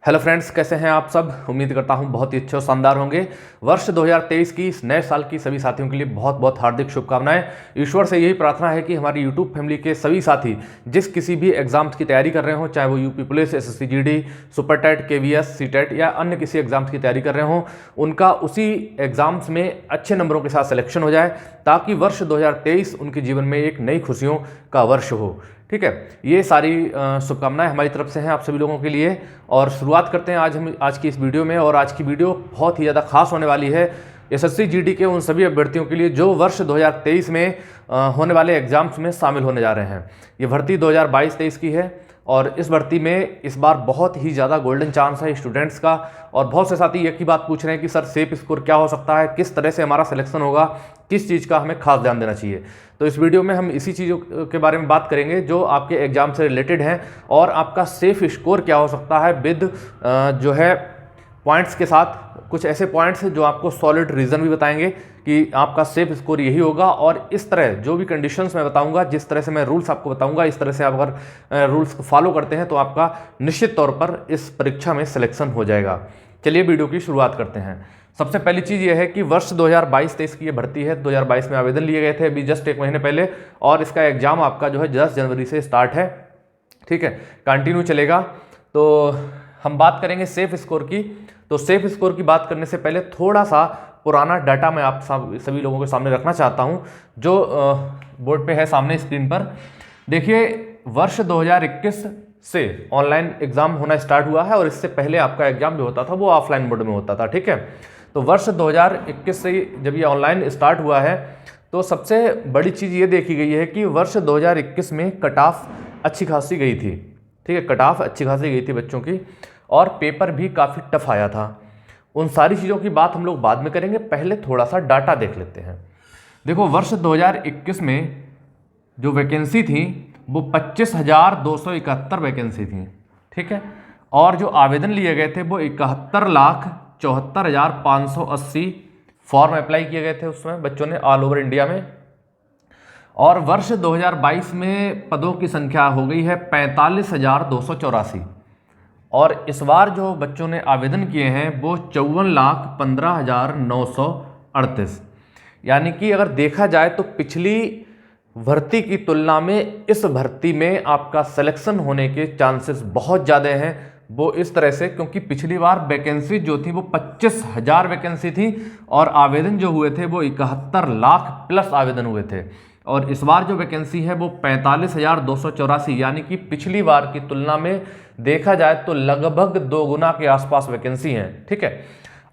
Hello friends, कैसे हैं आप सब। उम्मीद करता हूं बहुत ही अच्छे और शानदार होंगे। वर्ष 2023 की इस नए साल की सभी साथियों के लिए बहुत बहुत हार्दिक शुभकामनाएं। ईश्वर से यही प्रार्थना है कि हमारी यूट्यूब फैमिली के सभी साथी जिस किसी भी एग्जाम्स की तैयारी कर रहे हो, चाहे वो UP police, SSC GD, super TET, KVS, CTET या अन्य किसी एग्जाम्स की तैयारी कर रहे हो, उनका उसी एग्जाम्स में अच्छे नंबरों के साथ सिलेक्शन हो जाए, ताकि वर्ष 2023 उनके जीवन में एक नई खुशियों का वर्ष हो। ठीक है, ये सारी शुभकामनाएं हमारी तरफ से हैं आप सभी लोगों के लिए। और शुरुआत करते हैं आज की इस वीडियो में। और आज की वीडियो बहुत ही ज़्यादा खास होने वाली है एसएससी जीडी के उन सभी अभ्यर्थियों के लिए जो वर्ष 2023 में होने वाले एग्जाम्स में शामिल होने जा रहे हैं। ये भर्ती 2022-23 की है और इस भर्ती में इस बार बहुत ही ज़्यादा गोल्डन चांस है स्टूडेंट्स का। और बहुत से साथी एक ही बात पूछ रहे हैं कि सर सेफ स्कोर क्या हो सकता है, किस तरह से हमारा सिलेक्शन होगा, किस चीज़ का हमें खास ध्यान देना चाहिए। तो इस वीडियो में हम इसी चीज़ों के बारे में बात करेंगे जो आपके एग्जाम से रिलेटेड हैं और आपका सेफ स्कोर क्या हो सकता है विद जो है पॉइंट्स के साथ। कुछ ऐसे पॉइंट्स जो आपको सॉलिड रीज़न भी बताएंगे कि आपका सेफ स्कोर यही होगा। और इस तरह जो भी कंडीशंस मैं बताऊंगा, जिस तरह से मैं रूल्स आपको बताऊंगा, इस तरह से आप अगर रूल्स को फॉलो करते हैं तो आपका निश्चित तौर पर इस परीक्षा में सिलेक्शन हो जाएगा। चलिए वीडियो की शुरुआत करते हैं। सबसे पहली चीज़ यह है कि वर्ष 2022-23 की ये भर्ती है। 2022 में आवेदन लिए गए थे अभी जस्ट एक महीने पहले, और इसका एग्जाम आपका जो है 10 जनवरी से स्टार्ट है। ठीक है, कंटिन्यू चलेगा। तो हम बात करेंगे सेफ स्कोर की। तो सेफ स्कोर की बात करने से पहले थोड़ा सा पुराना डाटा मैं आप सभी लोगों के सामने रखना चाहता हूं, जो बोर्ड पे है सामने स्क्रीन पर। देखिए, वर्ष 2021 से ऑनलाइन एग्जाम होना स्टार्ट हुआ है और इससे पहले आपका एग्जाम जो होता था वो ऑफलाइन मोड में होता था। ठीक है, तो वर्ष 2021 से जब ये ऑनलाइन स्टार्ट हुआ है तो सबसे बड़ी चीज़ ये देखी गई है कि वर्ष 2021 में कट ऑफ अच्छी खासी गई थी। ठीक है, कट ऑफ अच्छी खासी गई थी बच्चों की, और पेपर भी काफ़ी टफ आया था। उन सारी चीज़ों की बात हम लोग बाद में करेंगे, पहले थोड़ा सा डाटा देख लेते हैं। देखो, वर्ष 2021 में जो वैकेंसी थी वो 25,271 वैकेंसी थी। ठीक है, और जो आवेदन लिए गए थे वो 71,74,580 फॉर्म अप्लाई किए गए थे उसमें बच्चों ने ऑल ओवर इंडिया में। और वर्ष 2022 में पदों की संख्या हो गई है 45,284। और इस बार जो बच्चों ने आवेदन किए हैं वो 54,15,938। यानी कि अगर देखा जाए तो पिछली भर्ती की तुलना में इस भर्ती में आपका सिलेक्शन होने के चांसेस बहुत ज़्यादा हैं। वो इस तरह से, क्योंकि पिछली बार वैकेंसी जो थी वो 25,000 वैकेंसी थी और आवेदन जो हुए थे वो 71 लाख प्लस आवेदन हुए थे। और इस बार जो वैकेंसी है वो 45,284, यानी कि पिछली बार की तुलना में देखा जाए तो लगभग 2 गुना के आसपास वैकेंसी हैं। ठीक है,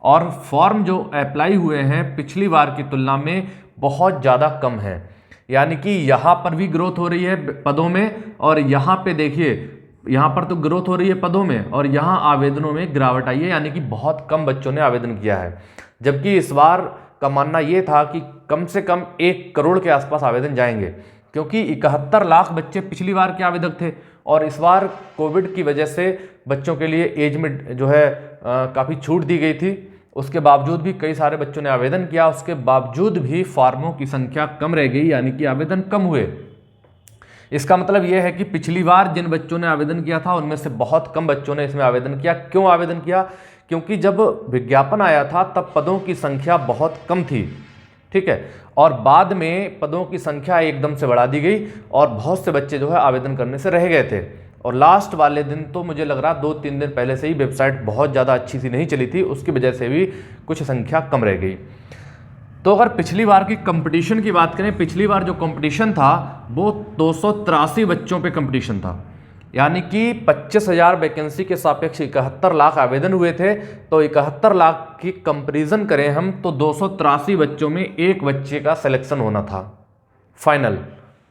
और फॉर्म जो अप्लाई हुए हैं पिछली बार की तुलना में बहुत ज़्यादा कम है। यानी कि यहाँ पर भी ग्रोथ हो रही है पदों में, और यहाँ पे देखिए, यहाँ पर तो ग्रोथ हो रही है पदों में और यहाँ आवेदनों में गिरावट आई है। यानी कि बहुत कम बच्चों ने आवेदन किया है, जबकि इस बार का मानना ये था कि कम से कम 1 करोड़ के आसपास आवेदन जाएंगे, क्योंकि 71 लाख बच्चे पिछली बार के आवेदक थे। और इस बार कोविड की वजह से बच्चों के लिए एज में जो है काफ़ी छूट दी गई थी। उसके बावजूद भी कई सारे बच्चों ने आवेदन किया, उसके बावजूद भी फॉर्मों की संख्या कम रह गई, यानी कि आवेदन कम हुए। इसका मतलब यह है कि पिछली बार जिन बच्चों ने आवेदन किया था उनमें से बहुत कम बच्चों ने इसमें आवेदन किया। क्यों आवेदन किया? क्योंकि जब विज्ञापन आया था तब पदों की संख्या बहुत कम थी। ठीक है, और बाद में पदों की संख्या एकदम से बढ़ा दी गई और बहुत से बच्चे जो है आवेदन करने से रह गए थे। और लास्ट वाले दिन तो मुझे लग रहा 2-3 दिन पहले से ही वेबसाइट बहुत ज़्यादा अच्छी सी नहीं चली थी, उसकी वजह से भी कुछ संख्या कम रह गई। तो अगर पिछली बार की कंपटीशन की बात करें, पिछली बार जो कंपटीशन था वो 283 बच्चों पे कंपटीशन था। यानी कि 25,000 वैकेंसी के सापेक्ष 71 लाख आवेदन हुए थे। तो 71 लाख की कंपैरिजन करें हम तो 283 बच्चों में एक बच्चे का सिलेक्शन होना था फाइनल।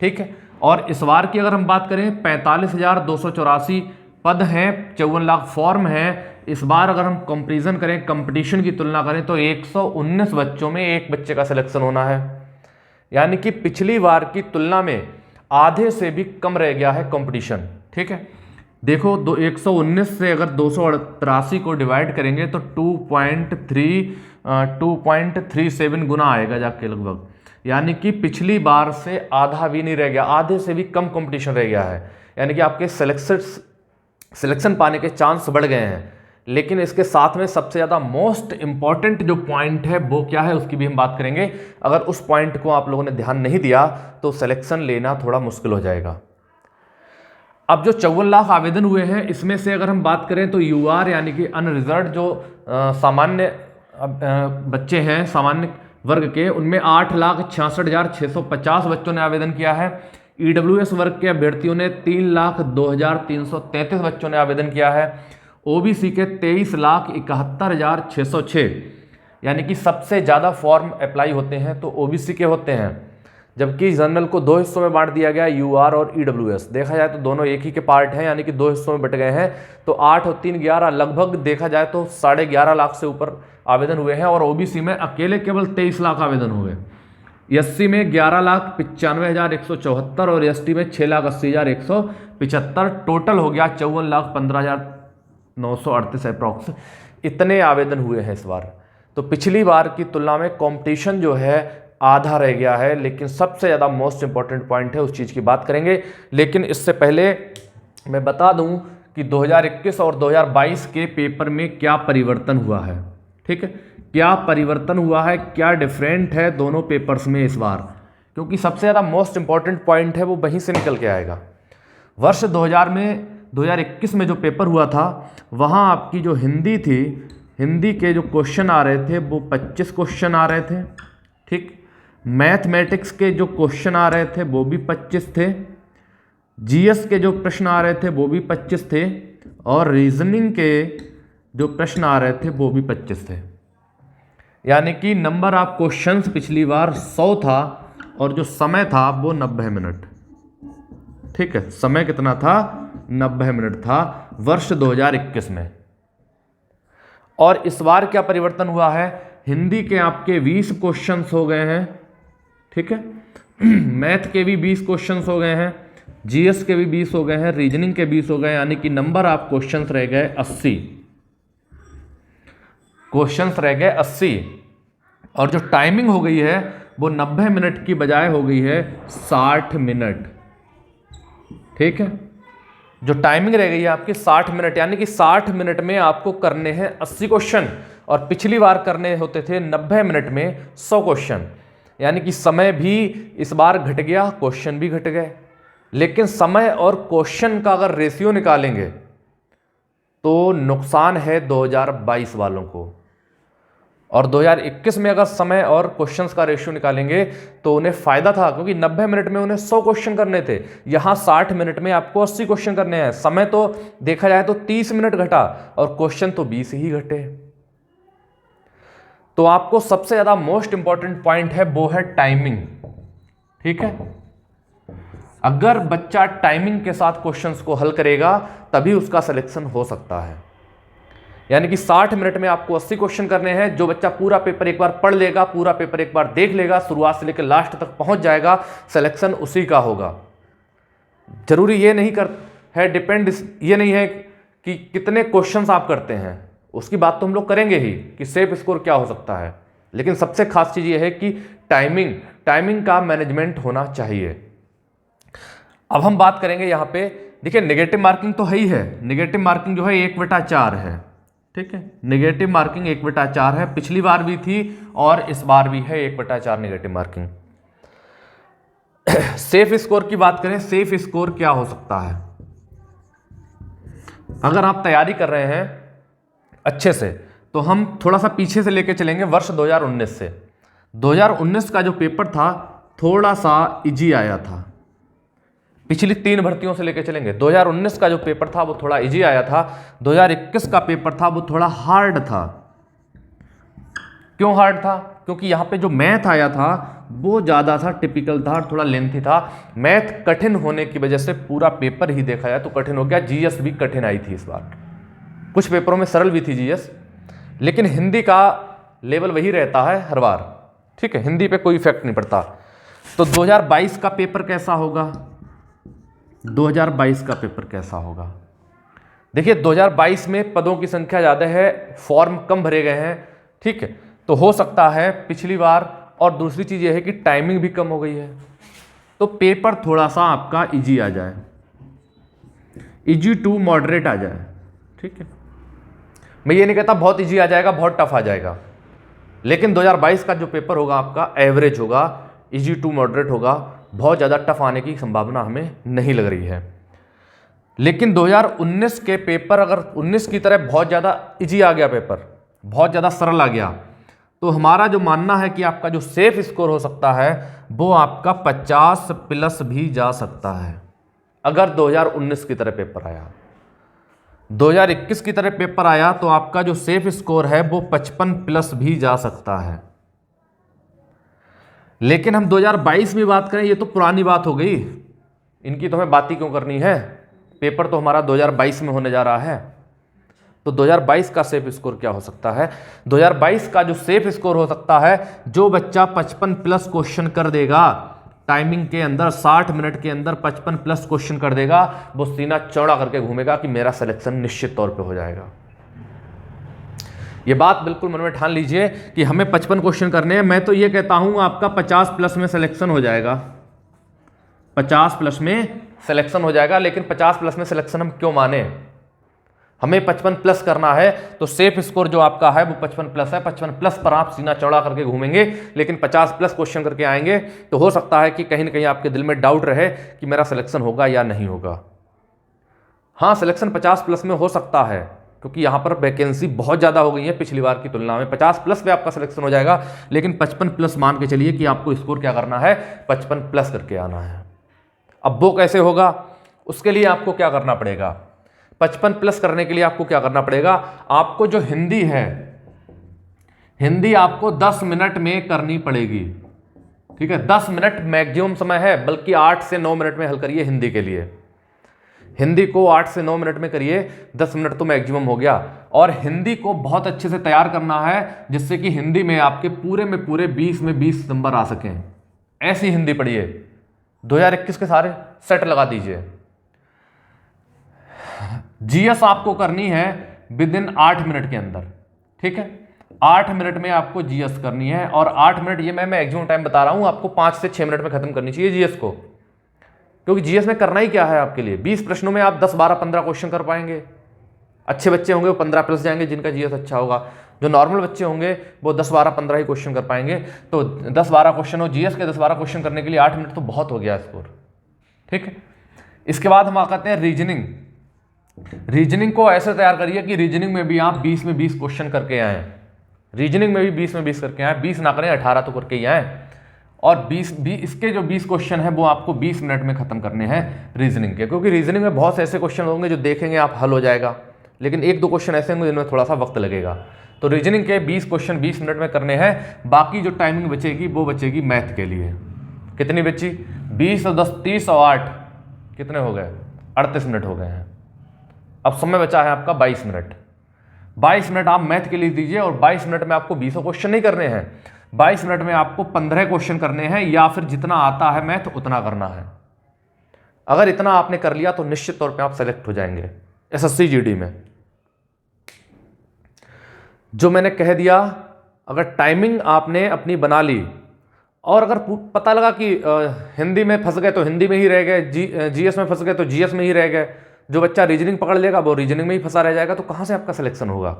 ठीक है, और इस बार की अगर हम बात करें 45,284 पद हैं, 54 लाख फॉर्म हैं। इस बार अगर हम कंपैरिजन करें, कंपटीशन की तुलना करें तो 119 बच्चों में एक बच्चे का सिलेक्शन होना है। यानी कि पिछली बार की तुलना में आधे से भी कम रह गया है कंपटीशन। ठीक है, देखो 119 से अगर 283 को डिवाइड करेंगे तो 2.37 गुना आएगा जाके लगभग। यानी कि पिछली बार से आधा भी नहीं रह गया, आधे से भी कम कंपटीशन रह गया है। यानी कि आपके सिलेक्शन पाने के चांस बढ़ गए हैं। लेकिन इसके साथ में सबसे ज़्यादा मोस्ट इंपॉर्टेंट जो पॉइंट है वो क्या है उसकी भी हम बात करेंगे। अगर उस पॉइंट को आप लोगों ने ध्यान नहीं दिया तो सिलेक्शन लेना थोड़ा मुश्किल हो जाएगा। अब जो 54 लाख आवेदन हुए हैं इसमें से अगर हम बात करें तो यूआर यानी कि अनरिजर्व्ड जो सामान्य बच्चे हैं सामान्य वर्ग के, उनमें 8,66,650 बच्चों ने आवेदन किया है। ईडब्ल्यूएस वर्ग के अभ्यर्थियों ने 3,02,333 बच्चों ने आवेदन किया है। ओबीसी के 23,71,606 यानी कि सबसे ज़्यादा फॉर्म अप्लाई होते हैं तो ओबीसी के होते हैं, जबकि जनरल को दो हिस्सों में बांट दिया गया, यूआर और ईडब्ल्यूएस। देखा जाए तो दोनों एक ही के पार्ट हैं, यानी कि दो हिस्सों में बट गए हैं। तो 8 और 3 11, लगभग देखा जाए तो 11.5 लाख से ऊपर आवेदन हुए हैं। और ओबीसी में अकेले केवल 23 लाख आवेदन हुए। एससी में 11,95,174 और एसटी में 6,80,175। टोटल हो गया 54,15,938 अप्रॉक्स। इतने आवेदन हुए हैं इस बार। तो पिछली बार की तुलना में कंपटीशन जो है आधा रह गया है, लेकिन सबसे ज़्यादा मोस्ट इंपॉर्टेंट पॉइंट है उस चीज़ की बात करेंगे। लेकिन इससे पहले मैं बता दूं कि 2021 और 2022 के पेपर में क्या परिवर्तन हुआ है। ठीक है, क्या परिवर्तन हुआ है, क्या डिफरेंट है दोनों पेपर्स में इस बार, क्योंकि सबसे ज़्यादा मोस्ट इंपॉर्टेंट पॉइंट है वो वहीं से निकल के आएगा। वर्ष 2021 में जो पेपर हुआ था वहाँ आपकी जो हिंदी थी, हिंदी के जो क्वेश्चन आ रहे थे वो 25 क्वेश्चन आ रहे थे। ठीक, मैथमेटिक्स के जो क्वेश्चन आ रहे थे वो भी 25 थे, जीएस के जो प्रश्न आ रहे थे वो भी 25 थे, और रीजनिंग के जो प्रश्न आ रहे थे वो भी 25 थे। यानी कि नंबर ऑफ क्वेश्चंस पिछली बार 100 था और जो समय था वो 90 मिनट। ठीक है, समय कितना था, 90 मिनट था वर्ष 2021 में। और इस बार क्या परिवर्तन हुआ है, हिंदी के आपके 20 क्वेश्चंस हो गए हैं। ठीक है, मैथ के भी 20 क्वेश्चंस हो गए हैं, जीएस के भी 20 हो गए हैं, रीजनिंग के 20 हो गए, यानी कि नंबर ऑफ क्वेश्चंस रह गए 80 क्वेश्चंस रह गए 80। और जो टाइमिंग हो गई है वो 90 मिनट की बजाय हो गई है 60 मिनट। ठीक है, जो टाइमिंग रह गई है आपकी 60 मिनट, यानी कि 60 मिनट में आपको करने हैं 80 क्वेश्चन, और पिछली बार करने होते थे 90 मिनट में 100 क्वेश्चन। यानी कि समय भी इस बार घट गया, क्वेश्चन भी घट गए। लेकिन समय और क्वेश्चन का अगर रेशियो निकालेंगे तो नुकसान है 2022 वालों को, और 2021 में अगर समय और क्वेश्चंस का रेशियो निकालेंगे तो उन्हें फायदा था, क्योंकि 90 मिनट में उन्हें 100 क्वेश्चन करने थे। यहाँ 60 मिनट में आपको 80 क्वेश्चन करने हैं। समय तो देखा जाए तो 30 मिनट घटा और क्वेश्चन तो 20 ही घटे। तो आपको सबसे ज्यादा मोस्ट इंपॉर्टेंट पॉइंट है वो है टाइमिंग। ठीक है, अगर बच्चा टाइमिंग के साथ क्वेश्चंस को हल करेगा तभी उसका सिलेक्शन हो सकता है। यानी कि 60 मिनट में आपको 80 क्वेश्चन करने हैं। जो बच्चा पूरा पेपर एक बार पढ़ लेगा, पूरा पेपर एक बार देख लेगा, शुरुआत से लेकर लास्ट तक पहुंच जाएगा, सिलेक्शन उसी का होगा। जरूरी ये नहीं है, डिपेंड ये नहीं है कि कितने क्वेश्चंस आप करते हैं, उसकी बात तो हम लोग करेंगे ही कि सेफ स्कोर क्या हो सकता है, लेकिन सबसे खास चीज ये है कि टाइमिंग का मैनेजमेंट होना चाहिए। अब हम बात करेंगे यहाँ पे, देखिए नेगेटिव मार्किंग तो है ही है। नेगेटिव मार्किंग जो है 1/4 है। ठीक है, नेगेटिव मार्किंग 1/4 है, पिछली बार भी थी और इस बार भी है 1/4 नेगेटिव मार्किंग। सेफ स्कोर की बात करें, सेफ स्कोर क्या हो सकता है, अगर आप तैयारी कर रहे हैं अच्छे से तो हम थोड़ा सा पीछे से लेके चलेंगे वर्ष 2019 से। 2019 का जो पेपर था थोड़ा सा इजी आया था, पिछली 3 भर्तियों से लेके चलेंगे। 2019 का जो पेपर था वो थोड़ा इजी आया था, 2021 का पेपर था वो थोड़ा हार्ड था। क्यों हार्ड था, क्योंकि यहाँ पे जो मैथ आया था वो ज़्यादा था, टिपिकल था, थोड़ा लेंथी था। मैथ कठिन होने की वजह से पूरा पेपर ही देखा जाए तो कठिन हो गया। जीएस भी कठिन आई थी इस बार, कुछ पेपरों में सरल भी थी जीएस, लेकिन हिंदी का लेवल वही रहता है हर बार। ठीक है, हिंदी पे कोई इफेक्ट नहीं पड़ता। तो 2022 का पेपर कैसा होगा, 2022 का पेपर कैसा होगा, देखिए 2022 में पदों की संख्या ज़्यादा है, फॉर्म कम भरे गए हैं। ठीक है, तो हो सकता है पिछली बार, और दूसरी चीज़ यह है कि टाइमिंग भी कम हो गई है, तो पेपर थोड़ा सा आपका इजी आ जाए, इजी टू मॉडरेट आ जाए। ठीक है, मैं ये नहीं कहता बहुत ईजी आ जाएगा, बहुत टफ आ जाएगा, लेकिन 2022 का जो पेपर होगा आपका एवरेज होगा, ईजी टू मॉडरेट होगा, बहुत ज़्यादा टफ आने की संभावना हमें नहीं लग रही है। लेकिन 2019 के पेपर अगर 19 की तरह बहुत ज़्यादा ईजी आ गया, पेपर बहुत ज़्यादा सरल आ गया, तो हमारा जो मानना है कि आपका जो सेफ स्कोर हो सकता है वो आपका 50 प्लस भी जा सकता है अगर 2019 की तरह पेपर आया। 2021 की तरह पेपर आया तो आपका जो सेफ स्कोर है वो 55 प्लस भी जा सकता है। लेकिन हम 2022 में बात करें, ये तो पुरानी बात हो गई, इनकी तो हमें बात ही क्यों करनी है, पेपर तो हमारा 2022 में होने जा रहा है। तो 2022 का सेफ स्कोर क्या हो सकता है? 2022 का जो सेफ स्कोर हो सकता है, जो बच्चा 55 प्लस क्वेश्चन कर देगा टाइमिंग के अंदर, 60 मिनट के अंदर 55 प्लस क्वेश्चन कर देगा, वो सीना चौड़ा करके घूमेगा कि मेरा सिलेक्शन निश्चित तौर पे हो जाएगा। ये बात बिल्कुल मन में ठान लीजिए कि हमें 55 क्वेश्चन करने हैं। मैं तो ये कहता हूं आपका 50 प्लस में सिलेक्शन हो जाएगा, 50 प्लस में सिलेक्शन हो जाएगा। लेकिन 50 प्लस में सिलेक्शन हम क्यों माने? हमें 55 प्लस करना है, तो सेफ स्कोर जो आपका है वो 55 प्लस है। 55 प्लस पर आप सीना चौड़ा करके घूमेंगे, लेकिन 50 प्लस क्वेश्चन करके आएंगे तो हो सकता है कि कहीं ना कहीं आपके दिल में डाउट रहे कि मेरा सिलेक्शन होगा या नहीं होगा। हाँ, सिलेक्शन 50 प्लस में हो सकता है, क्योंकि यहाँ पर वैकेंसी बहुत ज़्यादा हो गई है पिछली बार की तुलना में। 50 प्लस पे आपका सिलेक्शन हो जाएगा, लेकिन 55 प्लस मान के चलिए कि आपको स्कोर क्या करना है, 55 प्लस करके आना है। अब वो कैसे होगा? उसके लिए आपको क्या करना पड़ेगा? 55 प्लस करने के लिए आपको क्या करना पड़ेगा? आपको जो हिंदी है, हिंदी आपको 10 मिनट में करनी पड़ेगी, ठीक है। 10 मिनट मैक्सिमम समय है, बल्कि 8 से 9 मिनट में हल करिए हिंदी के लिए। हिंदी को 8 से 9 मिनट में करिए, 10 मिनट तो मैक्सिमम हो गया। और हिंदी को बहुत अच्छे से तैयार करना है, जिससे कि हिंदी में आपके पूरे में पूरे 20 में 20 नंबर आ सकें। ऐसी हिंदी पढ़िए, 2021 के सारे सेट लगा दीजिए। जीएस आपको करनी है विद इन 8 मिनट के अंदर, ठीक है। 8 मिनट में आपको जीएस करनी है, और 8 मिनट ये मैं मैक्सिमम टाइम बता रहा हूं, आपको 5 से 6 मिनट में खत्म करनी चाहिए जीएस को। क्योंकि जीएस में करना ही क्या है आपके लिए, 20 प्रश्नों में आप 10, 12, 15 क्वेश्चन कर पाएंगे। अच्छे बच्चे होंगे वो 15 प्लस जाएंगे, जिनका जीएस अच्छा होगा। जो नॉर्मल बच्चे होंगे वो 10, 12, 15 ही क्वेश्चन कर पाएंगे। तो 10, 12 क्वेश्चन हो, जीएस के 10, 12 क्वेश्चन करने के लिए 8 मिनट तो बहुत हो गया स्कोर, ठीक है। इसके बाद हम आते हैं रीजनिंग। रीजनिंग को ऐसे तैयार करिए कि रीजनिंग में भी आप 20 में 20 क्वेश्चन करके आए। रीजनिंग में भी 20 में 20 करके आए, 20 ना करें 18 तो करके ही आए। और 20 भी इसके जो 20 क्वेश्चन है वो आपको 20 मिनट में खत्म करने हैं रीजनिंग के। क्योंकि रीजनिंग में बहुत से ऐसे क्वेश्चन होंगे जो देखेंगे आप हल हो जाएगा, लेकिन 1-2 क्वेश्चन ऐसे होंगे जिनमें थोड़ा सा वक्त लगेगा। तो रीजनिंग के 20 क्वेश्चन 20 मिनट में करने हैं। बाकी जो टाइमिंग बचेगी वो बचेगी मैथ के लिए। कितनी बची? 20 और 10, 30 और 8 कितने हो गए? 38 मिनट हो गए हैं। अब समय बचा है आपका 22 मिनट। 22 मिनट आप मैथ के लिए दीजिए, और 22 मिनट में आपको 20 क्वेश्चन नहीं करने हैं, 22 मिनट में आपको 15 क्वेश्चन करने हैं, या फिर जितना आता है मैथ उतना करना है। अगर इतना आपने कर लिया तो निश्चित तौर पे आप सेलेक्ट हो जाएंगे एसएससी जीडी में। जो मैंने कह दिया, अगर टाइमिंग आपने अपनी बना ली, और अगर पता लगा कि हिंदी में फंस गए तो हिंदी में ही रह गए, जीएस में फंस गए तो जीएस में ही रह गए, जो बच्चा रीजनिंग पकड़ लेगा वो रीजनिंग में ही फंसा रह जाएगा, तो कहां से आपका सिलेक्शन होगा?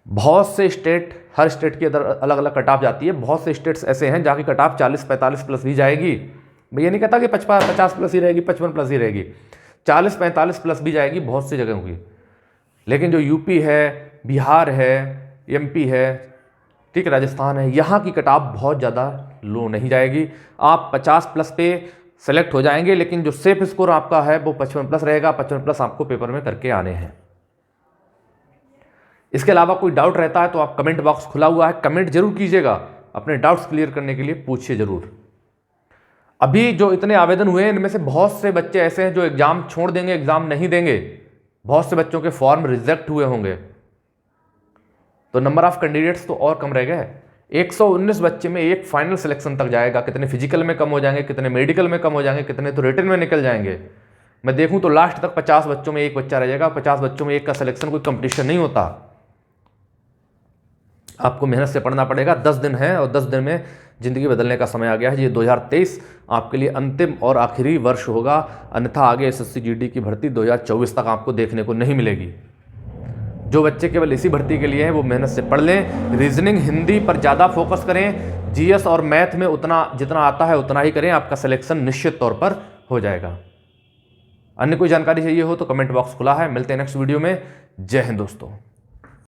बहुत से स्टेट, हर स्टेट की अलग अलग कट ऑफ जाती है। बहुत से स्टेट्स ऐसे हैं जहाँ की कट ऑफ 40-45 प्लस भी जाएगी। मैं ये नहीं कहता कि 50 प्लस ही रहेगी, 55 प्लस ही रहेगी, 40-45 प्लस भी जाएगी बहुत सी जगह की। लेकिन जो यूपी है, बिहार है, एमपी है, ठीक, राजस्थान है, यहाँ की कट ऑफ बहुत ज़्यादा लो नहीं जाएगी। आप 50 प्लस पे सेलेक्ट हो जाएंगे, लेकिन जो सेफ स्कोर आपका है वो 55 प्लस रहेगा। 55 प्लस आपको पेपर में करके आने हैं। इसके अलावा कोई डाउट रहता है तो आप कमेंट बॉक्स खुला हुआ है, कमेंट जरूर कीजिएगा, अपने डाउट्स क्लियर करने के लिए पूछिए जरूर। अभी जो इतने आवेदन हुए हैं, इनमें से बहुत से बच्चे ऐसे हैं जो एग्जाम छोड़ देंगे, एग्जाम नहीं देंगे। बहुत से बच्चों के फॉर्म रिजेक्ट हुए होंगे, तो नंबर ऑफ कैंडिडेट्स तो और कम रह गए। 119 बच्चे में एक फाइनल सिलेक्शन तक जाएगा। कितने फिजिकल में कम हो जाएंगे, कितने मेडिकल में कम हो जाएंगे, कितने तो रिटन में निकल जाएंगे। मैं देखूं तो लास्ट तक 50 बच्चों में एक बच्चा रह जाएगा। 50 बच्चों में एक का सिलेक्शन कोई कंपटीशन नहीं होता। आपको मेहनत से पढ़ना पड़ेगा। 10 दिन है और 10 दिन में ज़िंदगी बदलने का समय आ गया है। ये 2023 आपके लिए अंतिम और आखिरी वर्ष होगा, अन्यथा आगे एसएससी जीडी की भर्ती 2024 तक आपको देखने को नहीं मिलेगी। जो बच्चे केवल इसी भर्ती के लिए हैं वो मेहनत से पढ़ लें, रीजनिंग हिंदी पर ज़्यादा फोकस करें, जीएस और मैथ में उतना जितना आता है उतना ही करें, आपका सिलेक्शन निश्चित तौर पर हो जाएगा। अन्य कोई जानकारी चाहिए हो तो कमेंट बॉक्स खुला है। मिलते हैं नेक्स्ट वीडियो में। जय हिंद दोस्तों।